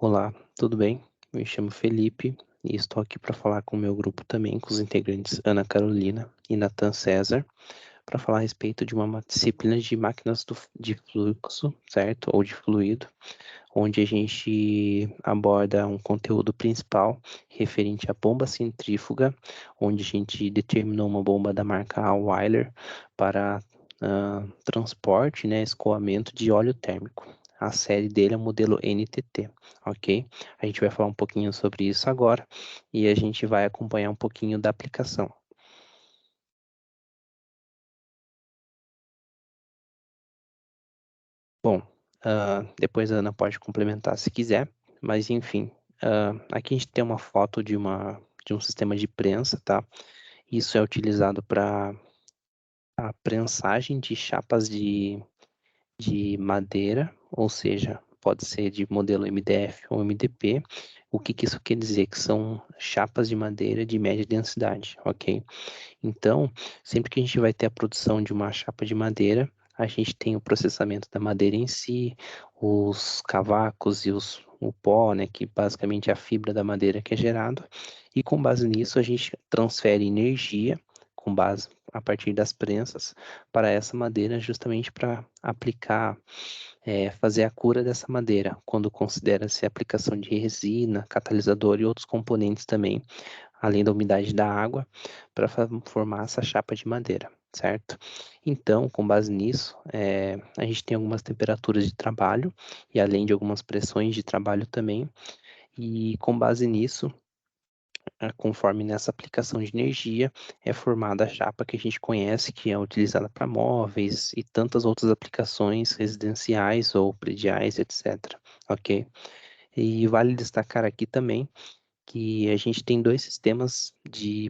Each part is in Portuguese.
Olá, tudo bem? Me chamo Felipe e estou aqui para falar com o meu grupo também, com os integrantes Ana Carolina e Nathan César, para falar a respeito de uma disciplina de máquinas de fluxo, certo? Ou de fluido, onde a gente aborda um conteúdo principal referente à bomba centrífuga, onde a gente determinou uma bomba da marca Weiler para transporte, né, escoamento de óleo térmico. A série dele é o modelo NTT, ok? A gente vai falar um pouquinho sobre isso agora e a gente vai acompanhar um pouquinho da aplicação. Bom, depois a Ana pode complementar se quiser, mas enfim, aqui a gente tem uma foto de um sistema de prensa, tá? Isso é utilizado para a prensagem de chapas de madeira, ou seja, pode ser de modelo MDF ou MDP. O que que isso quer dizer? Que são chapas de madeira de média densidade, ok? Então, sempre que a gente vai ter a produção de uma chapa de madeira, a gente tem o processamento da madeira em si, os cavacos e o pó, né, que basicamente é a fibra da madeira que é gerado, e com base nisso a gente transfere energia com base a partir das prensas para essa madeira, justamente para aplicar, fazer a cura dessa madeira, quando considera-se a aplicação de resina, catalisador e outros componentes também, além da umidade da água, para formar essa chapa de madeira, certo? Então, com base nisso, a gente tem algumas temperaturas de trabalho e além de algumas pressões de trabalho também, e com base nisso, conforme nessa aplicação de energia, é formada a chapa que a gente conhece, que é utilizada para móveis e tantas outras aplicações residenciais ou prediais, etc. Ok? E vale destacar aqui também que a gente tem dois sistemas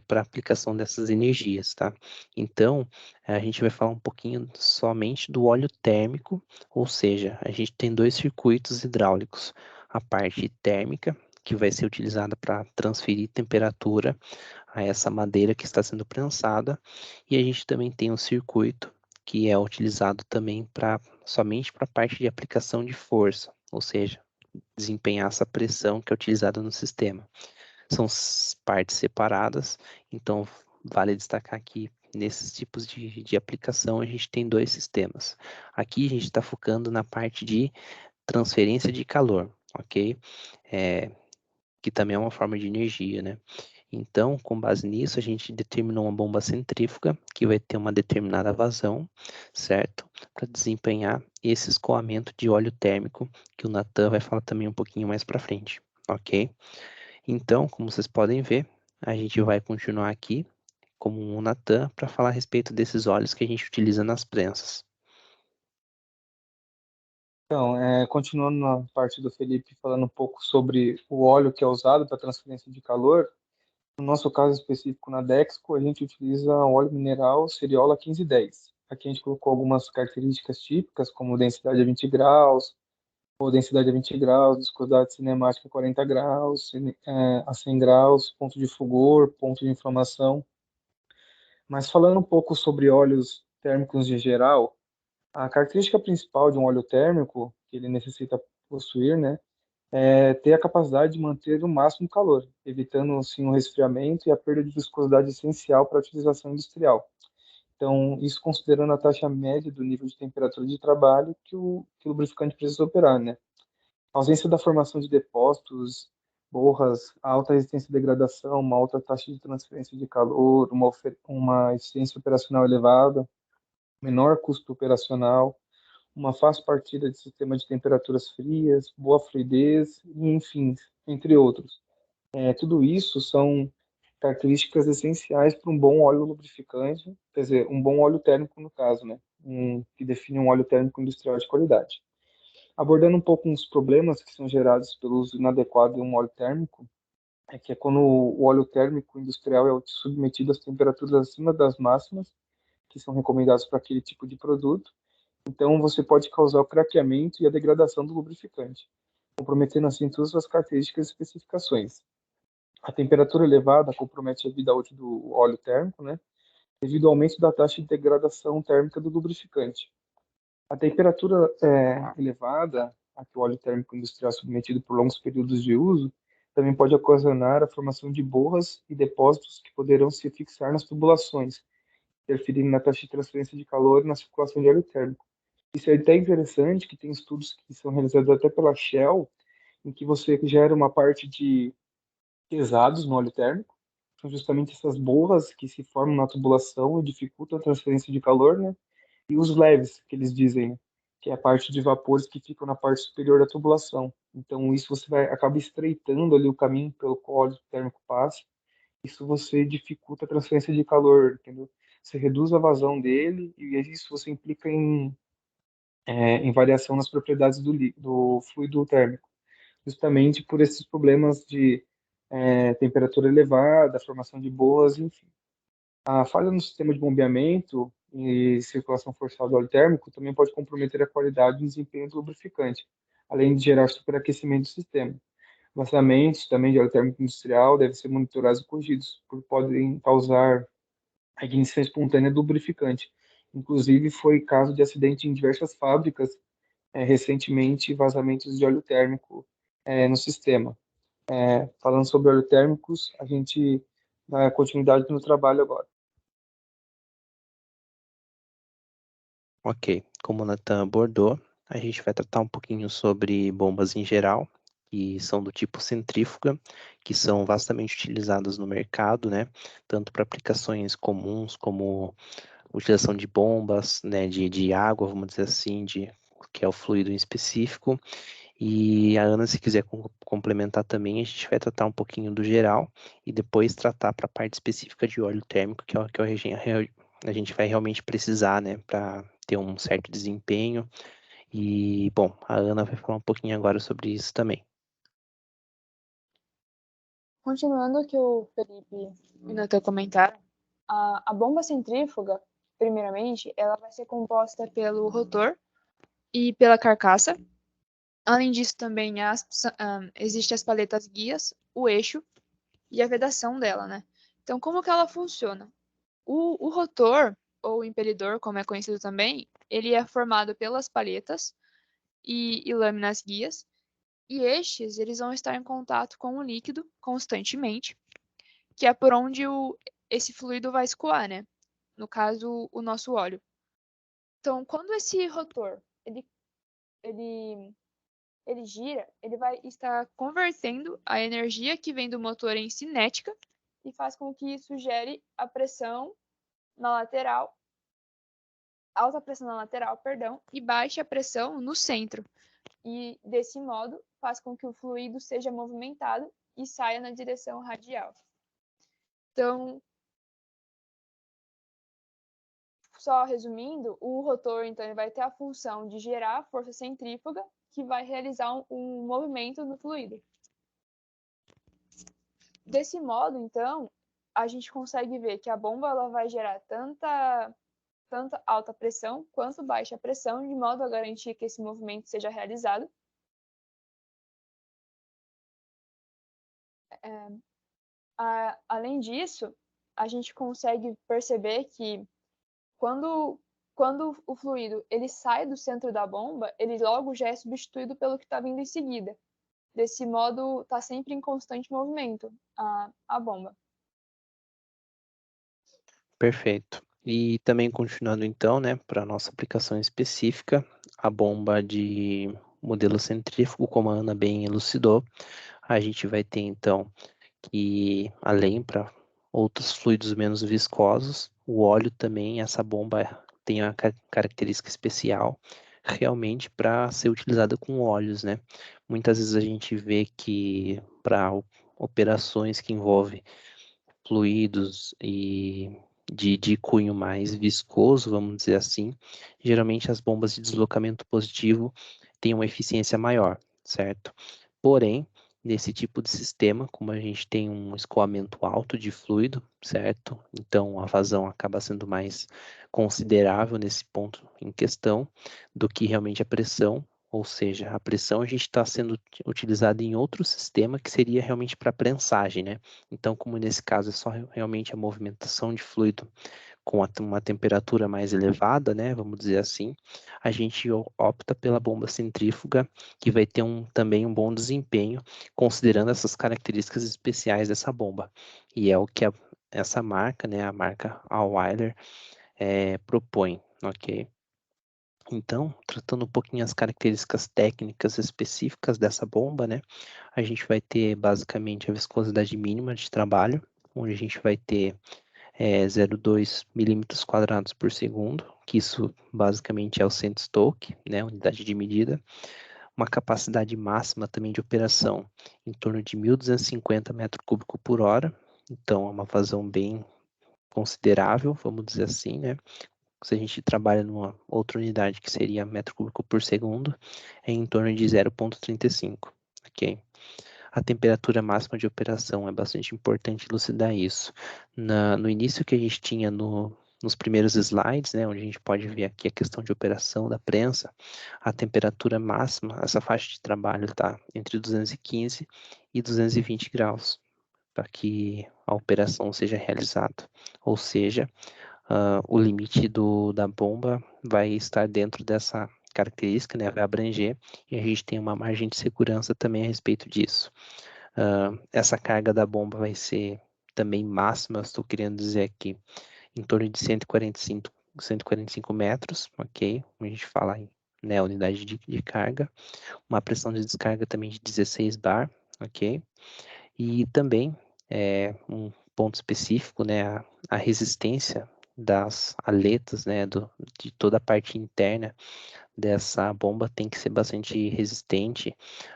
para aplicação dessas energias, tá? Então, a gente vai falar um pouquinho somente do óleo térmico, ou seja, a gente tem dois circuitos hidráulicos, a parte térmica, que vai ser utilizada para transferir temperatura a essa madeira que está sendo prensada, e a gente também tem um circuito que é utilizado também somente para a parte de aplicação de força, ou seja, desempenhar essa pressão que é utilizada no sistema. São partes separadas, então vale destacar que nesses tipos de aplicação a gente tem dois sistemas. Aqui a gente está focando na parte de transferência de calor, ok? É, que também é uma forma de energia, né? Então, com base nisso, a gente determinou uma bomba centrífuga que vai ter uma determinada vazão, certo? Para desempenhar esse escoamento de óleo térmico, que o Natan vai falar também um pouquinho mais para frente, ok? Então, como vocês podem ver, a gente vai continuar aqui como o Natan para falar a respeito desses óleos que a gente utiliza nas prensas. Então, continuando na parte do Felipe, falando um pouco sobre o óleo que é usado para transferência de calor, no nosso caso específico na Dexco, a gente utiliza óleo mineral Seriola 1510. Aqui a gente colocou algumas características típicas, como densidade a 20 graus, ou densidade a 20 graus, viscosidade cinemática a 40 graus, a 100 graus, ponto de fulgor, ponto de inflamação. Mas falando um pouco sobre óleos térmicos em geral, a característica principal de um óleo térmico que ele necessita possuir, né, é ter a capacidade de manter o máximo calor, evitando assim o resfriamento e a perda de viscosidade essencial para a utilização industrial. Então, isso considerando a taxa média do nível de temperatura de trabalho que o lubrificante precisa operar, né? A ausência da formação de depósitos, borras, alta resistência à degradação, uma alta taxa de transferência de calor, uma eficiência operacional elevada, menor custo operacional, uma fácil partida de sistema de temperaturas frias, boa fluidez, e, enfim, entre outros. Tudo isso são características essenciais para um bom óleo lubrificante, quer dizer, um bom óleo térmico no caso, né? Que define um óleo térmico industrial de qualidade. Abordando um pouco os problemas que são gerados pelo uso inadequado de um óleo térmico, é que é quando o óleo térmico industrial é submetido às temperaturas acima das máximas, que são recomendadas para aquele tipo de produto, então você pode causar o craqueamento e a degradação do lubrificante, comprometendo assim todas as características e especificações. A temperatura elevada compromete a vida útil do óleo térmico, né, devido ao aumento da taxa de degradação térmica do lubrificante. A temperatura elevada a que o óleo térmico industrial submetido por longos períodos de uso também pode ocasionar a formação de borras e depósitos que poderão se fixar nas tubulações, interferindo na taxa de transferência de calor e na circulação de óleo térmico. Isso é até interessante, que tem estudos que são realizados até pela Shell, em que você gera uma parte de pesados no óleo térmico, são justamente essas borras que se formam na tubulação e dificultam a transferência de calor, né? E os leves, que eles dizem, né? Que é a parte de vapores que ficam na parte superior da tubulação. Então, isso você acaba estreitando ali o caminho pelo qual o óleo térmico passa. Isso você dificulta a transferência de calor, entendeu? Você reduz a vazão dele e isso você implica em variação nas propriedades do fluido térmico, justamente por esses problemas de temperatura elevada, formação de boas, enfim. A falha no sistema de bombeamento e circulação forçada do óleo térmico também pode comprometer a qualidade e desempenho do lubrificante, além de gerar superaquecimento do sistema. Vazamentos também de óleo térmico industrial devem ser monitorados e corrigidos, porque podem causar a ignição espontânea do lubrificante. Inclusive, foi caso de acidente em diversas fábricas recentemente, vazamentos de óleo térmico no sistema. Falando sobre óleo térmicos, a gente dá continuidade no trabalho agora. Ok, como o Nathan abordou, a gente vai tratar um pouquinho sobre bombas em geral, que são do tipo centrífuga, que são vastamente utilizadas no mercado, né? Tanto para aplicações comuns, como utilização de bombas, né? De água, vamos dizer assim, que é o fluido em específico. E a Ana, se quiser complementar também, a gente vai tratar um pouquinho do geral e depois tratar para a parte específica de óleo térmico, que é o que a gente vai realmente precisar, né, para ter um certo desempenho. E, bom, a Ana vai falar um pouquinho agora sobre isso também. Continuando o que o Felipe e o Nathan comentaram, a bomba centrífuga, primeiramente, ela vai ser composta pelo rotor e pela carcaça. Além disso, também existem as paletas guias, o eixo e a vedação dela, né? Então, como que ela funciona? O rotor, ou impelidor, como é conhecido também, ele é formado pelas paletas e lâminas guias, e estes, eles vão estar em contato com o líquido constantemente, que é por onde esse fluido vai escoar, né? No caso, o nosso óleo. Então, quando esse rotor, ele gira, ele vai estar convertendo a energia que vem do motor em cinética e faz com que isso gere a pressão na lateral, alta pressão na lateral, perdão, e baixa pressão no centro. E desse modo faz com que o fluido seja movimentado e saia na direção radial. Então, só resumindo, o rotor então ele vai ter a função de gerar força centrífuga que vai realizar um movimento no fluido. Desse modo, então, a gente consegue ver que a bomba ela vai gerar tanto alta pressão quanto baixa pressão, de modo a garantir que esse movimento seja realizado. Além disso, a gente consegue perceber que quando o fluido ele sai do centro da bomba, ele logo já é substituído pelo que está vindo em seguida. Desse modo, está sempre em constante movimento a bomba. Perfeito. E também continuando então, né, para a nossa aplicação específica, a bomba de modelo centrífugo, como a Ana bem elucidou, a gente vai ter então que, além para outros fluidos menos viscosos, o óleo também, essa bomba tem uma característica especial realmente para ser utilizada com óleos, né? Muitas vezes a gente vê que para operações que envolvem fluidos e de cunho mais viscoso, vamos dizer assim, geralmente as bombas de deslocamento positivo têm uma eficiência maior, certo? Porém, nesse tipo de sistema, como a gente tem um escoamento alto de fluido, certo? Então a vazão acaba sendo mais considerável nesse ponto em questão do que realmente a pressão. Ou seja, a pressão a gente está sendo utilizada em outro sistema que seria realmente para prensagem, né? Então, como nesse caso é só realmente a movimentação de fluido com uma temperatura mais elevada, né, vamos dizer assim, a gente opta pela bomba centrífuga, que vai ter também um bom desempenho, considerando essas características especiais dessa bomba. E é o que essa marca, né, a marca Aweiler, propõe, ok? Então, tratando um pouquinho as características técnicas específicas dessa bomba, né, a gente vai ter basicamente a viscosidade mínima de trabalho, onde a gente vai ter 0,2 milímetros quadrados por segundo, que isso basicamente é o cento-stoke, né, unidade de medida. Uma capacidade máxima também de operação em torno de 1.250 metros cúbicos por hora, então é uma vazão bem considerável, vamos dizer assim, né? Se a gente trabalha numa outra unidade que seria metro cúbico por segundo, é em torno de 0,35, ok? A temperatura máxima de operação é bastante importante elucidar isso. No início que a gente tinha nos primeiros slides, né, onde a gente pode ver aqui a questão de operação da prensa, a temperatura máxima, essa faixa de trabalho está entre 215 e 220 graus, para que a operação seja realizada. Ou seja, o limite da bomba vai estar dentro dessa característica, né, vai abranger, e a gente tem uma margem de segurança também a respeito disso. Essa carga da bomba vai ser também máxima, estou querendo dizer aqui, em torno de 145 metros, ok? A gente fala em, né, unidade de carga. Uma pressão de descarga também de 16 bar, ok? E também, um ponto específico, né, a resistência das aletas, né, de toda a parte interna dessa bomba tem que ser bastante resistente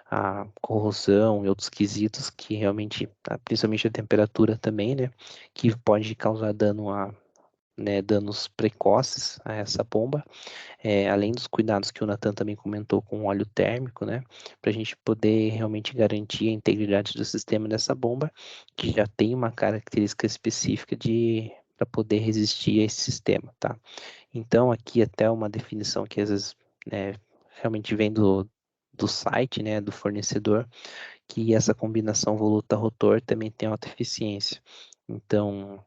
à corrosão e outros quesitos que realmente, principalmente a temperatura também, né, que pode causar danos precoces a essa bomba, além dos cuidados que o Nathan também comentou com o óleo térmico, né, para a gente poder realmente garantir a integridade do sistema dessa bomba, que já tem uma característica específica para poder resistir a esse sistema, tá? Então, aqui até uma definição que às vezes realmente vem do site, né, do fornecedor, que essa combinação voluta-rotor também tem alta eficiência. Então,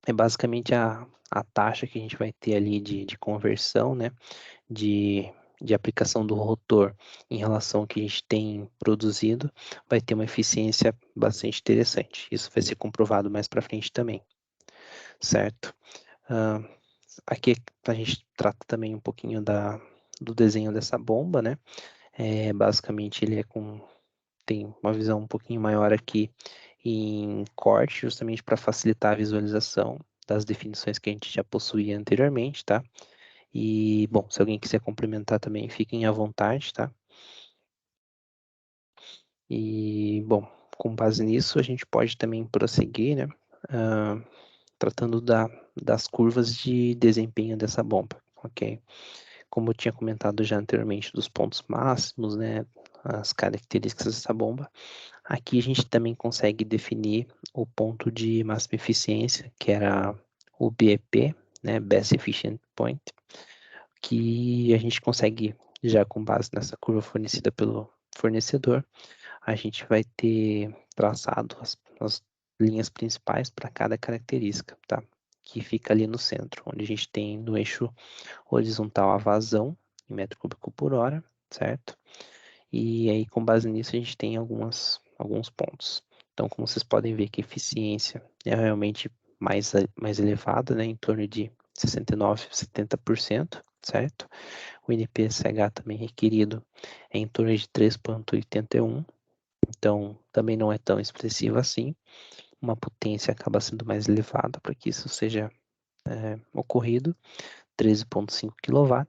é basicamente a taxa que a gente vai ter ali de conversão, né, de aplicação do rotor em relação ao que a gente tem produzido, vai ter uma eficiência bastante interessante. Isso vai ser comprovado mais para frente também, certo? Aqui a gente trata também um pouquinho do desenho dessa bomba, né? Basicamente ele tem uma visão um pouquinho maior aqui em corte, justamente para facilitar a visualização das definições que a gente já possuía anteriormente, tá? E, bom, se alguém quiser complementar também, fiquem à vontade, tá? E, bom, com base nisso, a gente pode também prosseguir, né? Tratando das curvas de desempenho dessa bomba, ok? Como eu tinha comentado já anteriormente dos pontos máximos, né? As características dessa bomba. Aqui a gente também consegue definir o ponto de máxima eficiência, que era o BEP, né? Best Efficient Point, que a gente consegue, já com base nessa curva fornecida pelo fornecedor, a gente vai ter traçado as linhas principais para cada característica, tá? Que fica ali no centro, onde a gente tem no eixo horizontal a vazão em metro cúbico por hora, certo? E aí, com base nisso, a gente tem alguns pontos. Então, como vocês podem ver que a eficiência é realmente mais elevada, né? Em torno de 69%, 70%, certo? O NPSH também requerido é em torno de 3,81, então também não é tão expressivo assim. Uma potência acaba sendo mais elevada para que isso seja ocorrido, 13,5 kW,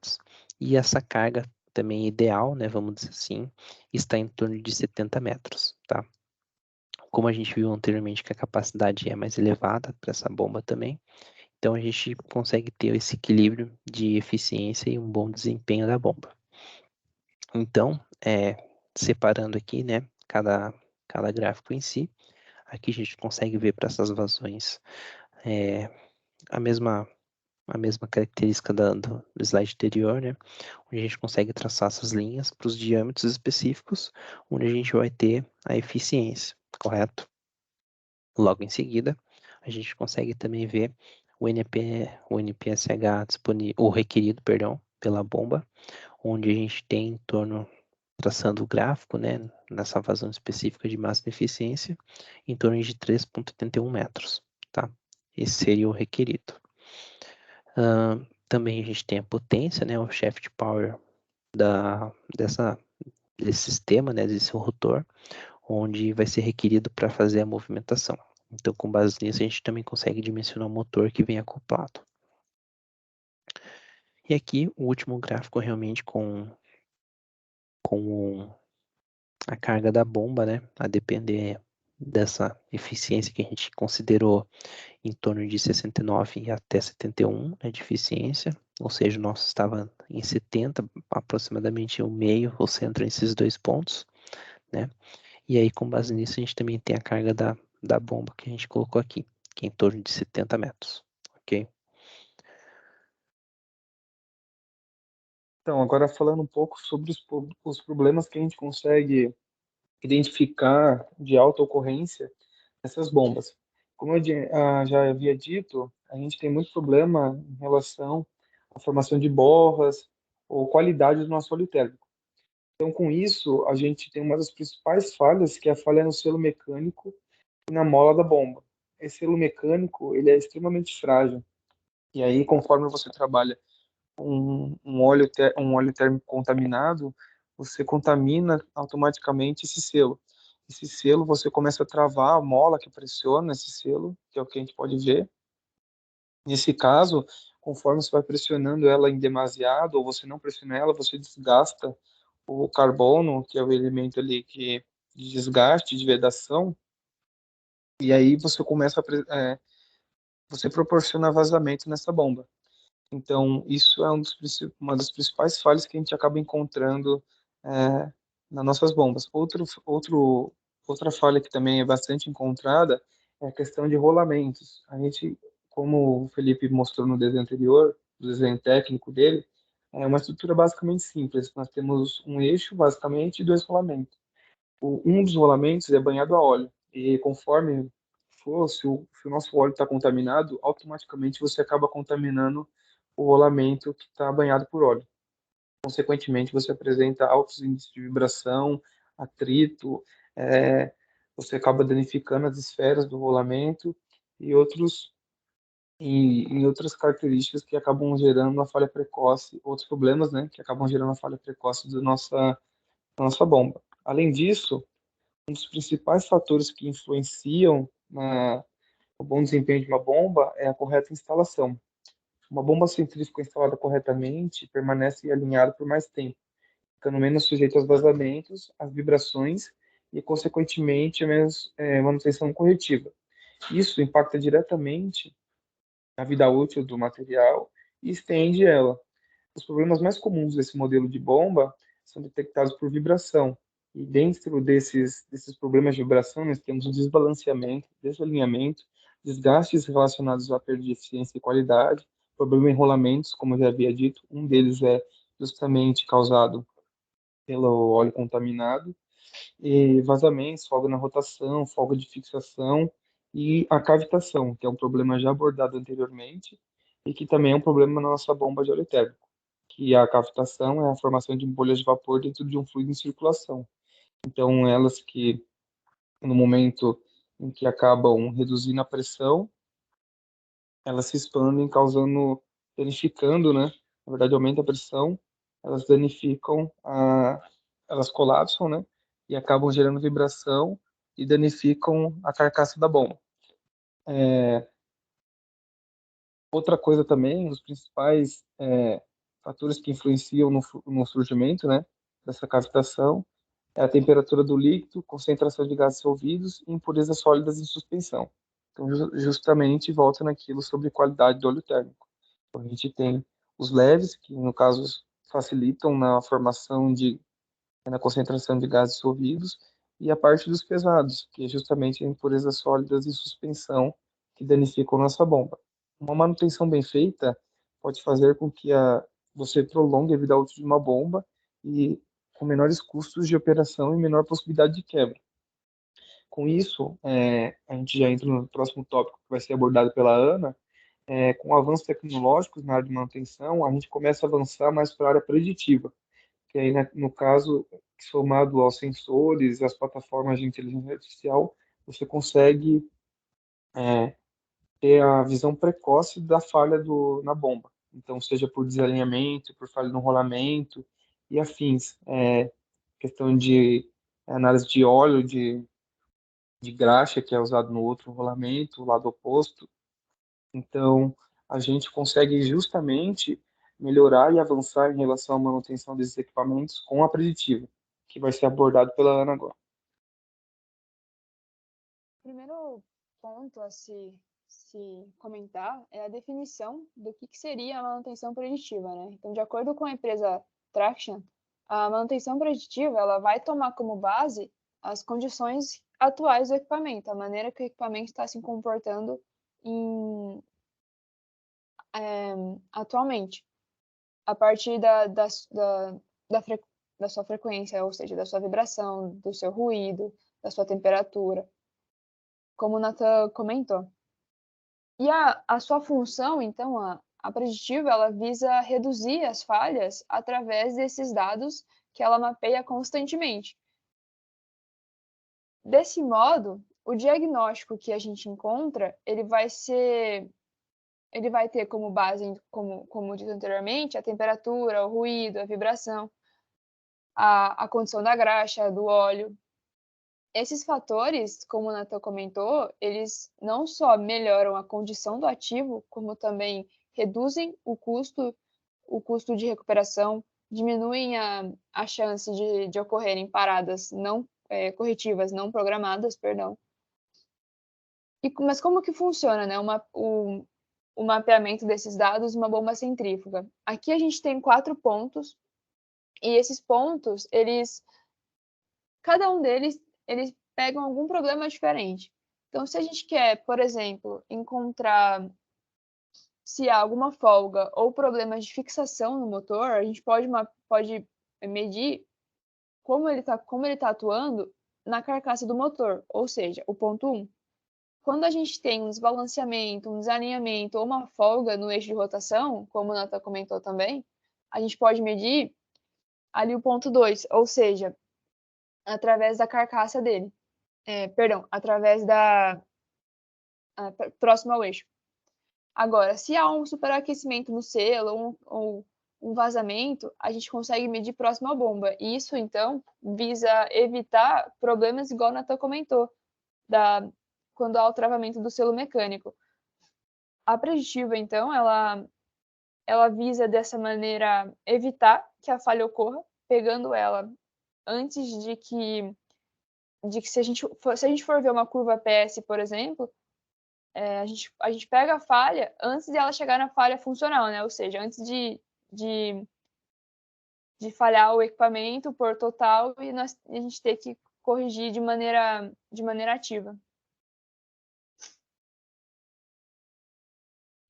e essa carga também ideal, né, vamos dizer assim, está em torno de 70 metros, tá? Como a gente viu anteriormente que a capacidade é mais elevada para essa bomba também, então a gente consegue ter esse equilíbrio de eficiência e um bom desempenho da bomba. Então, separando aqui, né, cada gráfico em si, aqui a gente consegue ver para essas vazões a mesma característica do slide anterior, né, onde a gente consegue traçar essas linhas para os diâmetros específicos, onde a gente vai ter a eficiência, correto? Logo em seguida, a gente consegue também ver o NPSH disponível, o requerido, perdão, pela bomba, onde a gente tem em torno, traçando o gráfico, né, nessa vazão específica de máxima eficiência, em torno de 3,81 metros, tá? Esse seria o requerido. Também a gente tem a potência, né, o shaft power desse sistema, né, desse rotor, onde vai ser requerido para fazer a movimentação. Então, com base nisso, a gente também consegue dimensionar o motor que vem acoplado. E aqui, o último gráfico realmente com a carga da bomba, né, a depender dessa eficiência que a gente considerou em torno de 69 e até 71, né, de eficiência, ou seja, o nosso estava em 70, aproximadamente o meio, o centro esses dois pontos, né, e aí com base nisso a gente também tem a carga da bomba que a gente colocou aqui, que é em torno de 70 metros, ok? Então, agora falando um pouco sobre os problemas que a gente consegue identificar de alta ocorrência nessas bombas. Como eu já havia dito, a gente tem muito problema em relação à formação de borras ou qualidade do nosso óleo térmico. Então, com isso, a gente tem uma das principais falhas, que é a falha no selo mecânico e na mola da bomba. Esse selo mecânico, ele é extremamente frágil. E aí, conforme você trabalha um óleo térmico contaminado, você contamina automaticamente esse selo. Esse selo, você começa a travar a mola que pressiona esse selo, que é o que a gente pode ver. Nesse caso, conforme você vai pressionando ela em demasiado, ou você não pressiona ela, você desgasta o carbono, que é o elemento ali de desgaste, de vedação, e aí você começa você proporciona vazamento nessa bomba. Então, isso é uma das principais falhas que a gente acaba encontrando nas nossas bombas. Outra falha que também é bastante encontrada é a questão de rolamentos. A gente, como o Felipe mostrou no desenho anterior, no desenho técnico dele, é uma estrutura basicamente simples. Nós temos um eixo, basicamente, e dois rolamentos. Um dos rolamentos é banhado a óleo. E conforme se o nosso óleo está contaminado, automaticamente você acaba contaminando o rolamento que está banhado por óleo. Consequentemente, você apresenta altos índices de vibração, atrito, é, você acaba danificando as esferas do rolamento e outras características que acabam gerando uma falha precoce, outros problemas, né, que acabam gerando uma falha precoce da nossa bomba. Além disso, um dos principais fatores que influenciam no bom desempenho de uma bomba é a correta instalação. Uma bomba centrífuga instalada corretamente permanece alinhada por mais tempo, ficando menos sujeita aos vazamentos, às vibrações e, consequentemente, a menos manutenção corretiva. Isso impacta diretamente na vida útil do material e estende ela. Os problemas mais comuns desse modelo de bomba são detectados por vibração. E dentro desses problemas de vibração, nós temos o desbalanceamento, desalinhamento, desgastes relacionados à perda de eficiência e qualidade, problema em enrolamentos, como eu já havia dito, um deles é justamente causado pelo óleo contaminado, e vazamentos, folga na rotação, folga de fixação e a cavitação, que é um problema já abordado anteriormente e que também é um problema na nossa bomba de óleo térmico, que a cavitação é a formação de bolhas de vapor dentro de um fluido em circulação. Então, elas que, no momento em que acabam reduzindo a pressão, elas se expandem, danificando, né? Na verdade, aumenta a pressão, elas danificam, elas colapsam, né? E acabam gerando vibração e danificam a carcaça da bomba. Outra coisa também, os principais fatores que influenciam no surgimento, né? Dessa cavitação é a temperatura do líquido, concentração de gases solvidos e impurezas sólidas em suspensão. Então, justamente volta naquilo sobre qualidade do óleo térmico. Então, a gente tem os leves, que no caso facilitam na concentração de gases solvidos, e a parte dos pesados, que é justamente a impurezas sólidas em suspensão que danificam nossa bomba. Uma manutenção bem feita pode fazer com que você prolongue a vida útil de uma bomba e com menores custos de operação e menor possibilidade de quebra. Com isso, a gente já entra no próximo tópico que vai ser abordado pela Ana, Com avanços tecnológicos na área de manutenção, a gente começa a avançar mais para a área preditiva, que aí, né, no caso, somado aos sensores, às plataformas de inteligência artificial, você consegue ter a visão precoce da falha na bomba. Então, seja por desalinhamento, por falha no rolamento e afins. Questão de análise de óleo, de graxa, que é usado no outro rolamento, o lado oposto. Então, a gente consegue justamente melhorar e avançar em relação à manutenção desses equipamentos com a preditiva, que vai ser abordado pela Ana agora. O primeiro ponto a se comentar é a definição do que seria a manutenção preditiva, né? Então, de acordo com a empresa Traction, a manutenção preditiva ela vai tomar como base as condições atuais do equipamento, a maneira que o equipamento está se comportando atualmente, a partir da sua frequência, ou seja, da sua vibração, do seu ruído, da sua temperatura, como o Nathan comentou. E a sua função, então, a preditiva, ela visa reduzir as falhas através desses dados que ela mapeia constantemente. Desse modo, o diagnóstico que a gente encontra, ele vai ter como base, como dito anteriormente, a temperatura, o ruído, a vibração, a condição da graxa, do óleo. Esses fatores, como o Nathan comentou, eles não só melhoram a condição do ativo, como também reduzem o custo de recuperação, diminuem a chance de ocorrerem paradas não corretivas, não programadas, perdão. Mas como que funciona, né, o mapeamento desses dados numa bomba centrífuga? Aqui a gente tem 4 pontos, e esses pontos, cada um deles, eles pegam algum problema diferente. Então, se a gente quer, por exemplo, encontrar se há alguma folga ou problemas de fixação no motor, a gente pode medir como ele tá atuando na carcaça do motor, ou seja, o ponto 1. Quando a gente tem um desbalanceamento, um desalinhamento ou uma folga no eixo de rotação, como o Nathan comentou também, a gente pode medir ali o ponto 2, ou seja, através da carcaça dele. Através próximo ao eixo. Agora, se há um superaquecimento no selo ou um vazamento, a gente consegue medir próximo à bomba. E isso, então, visa evitar problemas, igual o Nathan comentou, quando há o travamento do selo mecânico. A preditiva, então, ela visa, dessa maneira, evitar que a falha ocorra, pegando ela antes de que se a gente for ver uma curva PS, por exemplo, a gente pega a falha antes de ela chegar na falha funcional, né? Ou seja, antes de falhar o equipamento por total e a gente ter que corrigir de maneira ativa.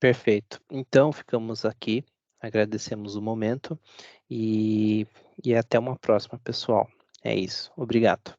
Perfeito. Então, ficamos aqui, agradecemos o momento e até uma próxima, pessoal. É isso. Obrigado.